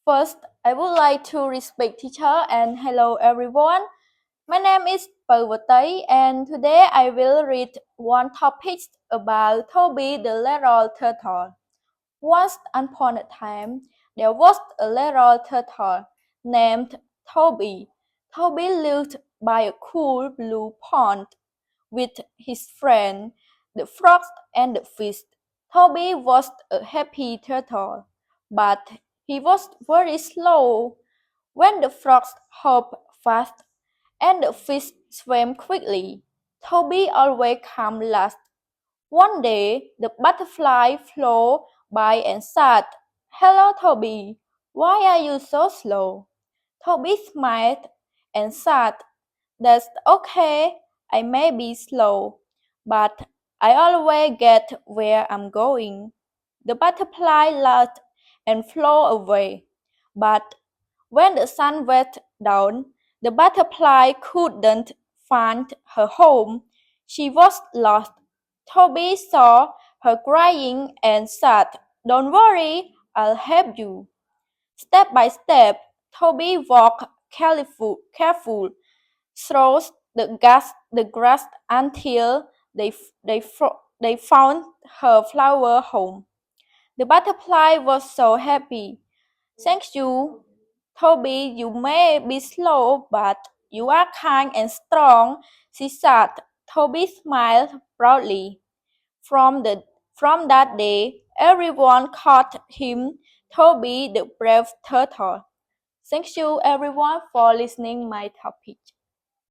First, I would like to respect teacher and hello everyone. My name is Pov Vutey and today I will read one topic about Toby the little turtle. Once upon a time, there was a little turtle named Toby. Toby lived by a cool blue pond with his friend, the frogs and the fish. Toby was a happy turtle, but he was very slow. When the frogs hopped fast and the fish swam quickly, Toby always came last. One day, the butterfly flew by and said, "Hello, Toby. Why are you so slow?" Toby smiled and said, "That's okay. I may be slow, but I always get where I'm going." The butterfly laughed and flew away. But when the sun went down, the butterfly couldn't find her home. She was lost. Toby saw her crying and said, "Don't worry, I'll help you." Step by step, Toby walked careful through the grass until they found her flower home. The butterfly was so happy. "Thank you, Toby. You may be slow, but you are kind and strong," she said. Toby smiled proudly. From the from that day, everyone called him Toby the brave turtle. Thank you everyone for listening my topic.